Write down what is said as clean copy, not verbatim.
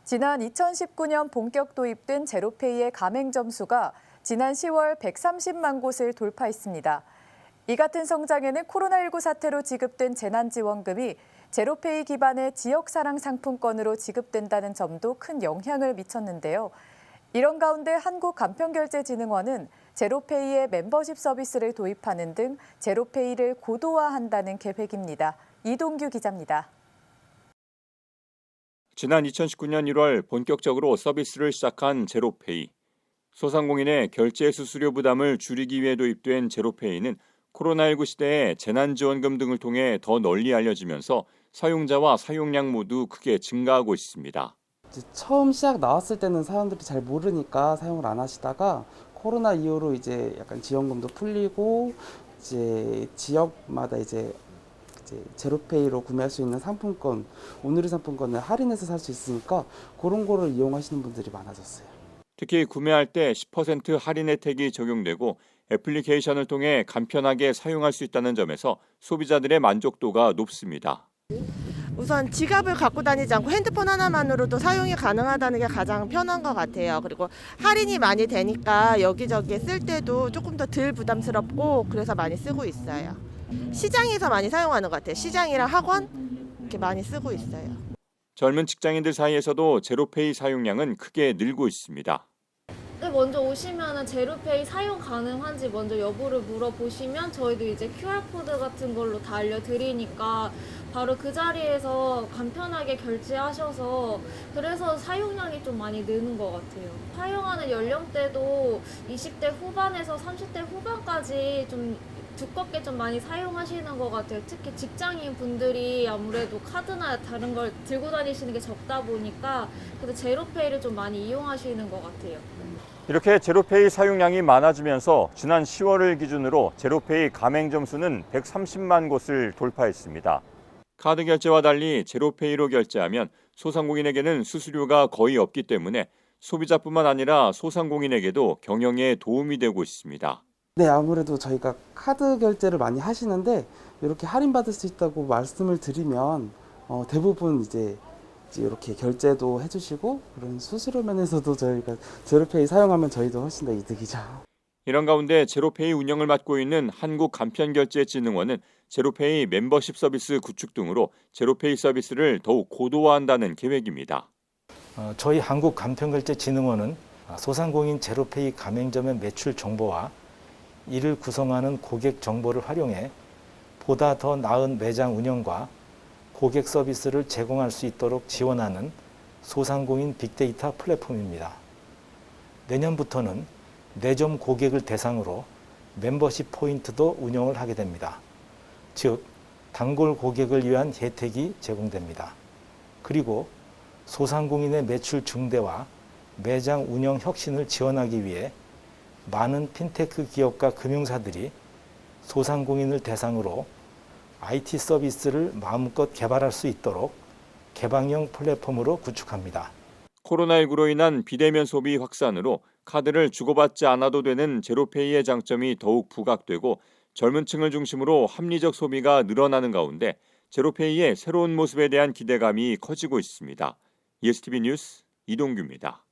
지난 2019년 본격 도입된 제로페이의 가맹 점수가 지난 10월 130만 곳을 돌파했습니다. 이 같은 성장에는 코로나19 사태로 지급된 재난지원금이 제로페이 기반의 지역사랑 상품권으로 지급된다는 점도 큰 영향을 미쳤는데요. 이런 가운데 한국간편결제진흥원은 제로페이의 멤버십 서비스를 도입하는 등 제로페이를 고도화한다는 계획입니다. 이동규 기자입니다. 지난 2019년 1월 본격적으로 서비스를 시작한 제로페이. 소상공인의 결제 수수료 부담을 줄이기 위해 도입된 제로페이는 코로나19 시대에 재난지원금 등을 통해 더 널리 알려지면서 사용자와 사용량 모두 크게 증가하고 있습니다. 처음 시작 나왔을 때는 사람들이 잘 모르니까 사용을 안 하시다가 코로나 이후로 이제 약간 지원금도 풀리고 이제 지역마다 이제 제로페이로 구매할 수 있는 상품권, 오늘의 상품권을 할인해서 살 수 있으니까 그런 거를 이용하시는 분들이 많아졌어요. 특히 구매할 때 10% 할인 혜택이 적용되고 애플리케이션을 통해 간편하게 사용할 수 있다는 점에서 소비자들의 만족도가 높습니다. 우선 지갑을 갖고 다니지 않고 핸드폰 하나만으로도 사용이 가능하다는 게 가장 편한 것 같아요. 그리고 할인이 많이 되니까 여기저기 쓸 때도 조금 더 덜 부담스럽고 그래서 많이 쓰고 있어요. 시장에서 많이 사용하는 것 같아요. 시장이랑 학원 이렇게 많이 쓰고 있어요. 젊은 직장인들 사이에서도 제로페이 사용량은 크게 늘고 있습니다. 먼저 오시면은 제로페이 사용 가능한지 먼저 여부를 물어보시면 저희도 이제 QR코드 같은 걸로 다 알려드리니까 바로 그 자리에서 간편하게 결제하셔서 그래서 사용량이 좀 많이 느는 것 같아요. 사용하는 연령대도 20대 후반에서 30대 후반까지 좀 두껍게 좀 많이 사용하시는 것 같아요. 특히 직장인 분들이 아무래도 카드나 다른 걸 들고 다니시는 게 적다 보니까 그래서 제로페이를 좀 많이 이용하시는 것 같아요. 이렇게 제로페이 사용량이 많아지면서 지난 10월을 기준으로 제로페이 가맹 점수는 130만 곳을 돌파했습니다. 카드 결제와 달리 제로페이로 결제하면 소상공인에게는 수수료가 거의 없기 때문에 소비자뿐만 아니라 소상공인에게도 경영에 도움이 되고 있습니다. 네, 아무래도 저희가 카드 결제를 많이 하시는데 이렇게 할인받을 수 있다고 말씀을 드리면 대부분 이제 이렇게 결제도 해주시고 그런 수수료 면에서도 저희가 제로페이 사용하면 저희도 훨씬 더 이득이죠. 이런 가운데 제로페이 운영을 맡고 있는 한국간편결제진흥원은 제로페이 멤버십 서비스 구축 등으로 제로페이 서비스를 더욱 고도화한다는 계획입니다. 저희 한국간편결제진흥원은 소상공인 제로페이 가맹점의 매출 정보와 이를 구성하는 고객 정보를 활용해 보다 더 나은 매장 운영과 고객 서비스를 제공할 수 있도록 지원하는 소상공인 빅데이터 플랫폼입니다. 내년부터는 매점 고객을 대상으로 멤버십 포인트도 운영을 하게 됩니다. 즉, 단골 고객을 위한 혜택이 제공됩니다. 그리고 소상공인의 매출 증대와 매장 운영 혁신을 지원하기 위해 많은 핀테크 기업과 금융사들이 소상공인을 대상으로 IT 서비스를 마음껏 개발할 수 있도록 개방형 플랫폼으로 구축합니다. 코로나19로 인한 비대면 소비 확산으로 카드를 주고받지 않아도 되는 제로페이의 장점이 더욱 부각되고 젊은 층을 중심으로 합리적 소비가 늘어나는 가운데 제로페이의 새로운 모습에 대한 기대감이 커지고 있습니다. ESTV 뉴스 이동규입니다.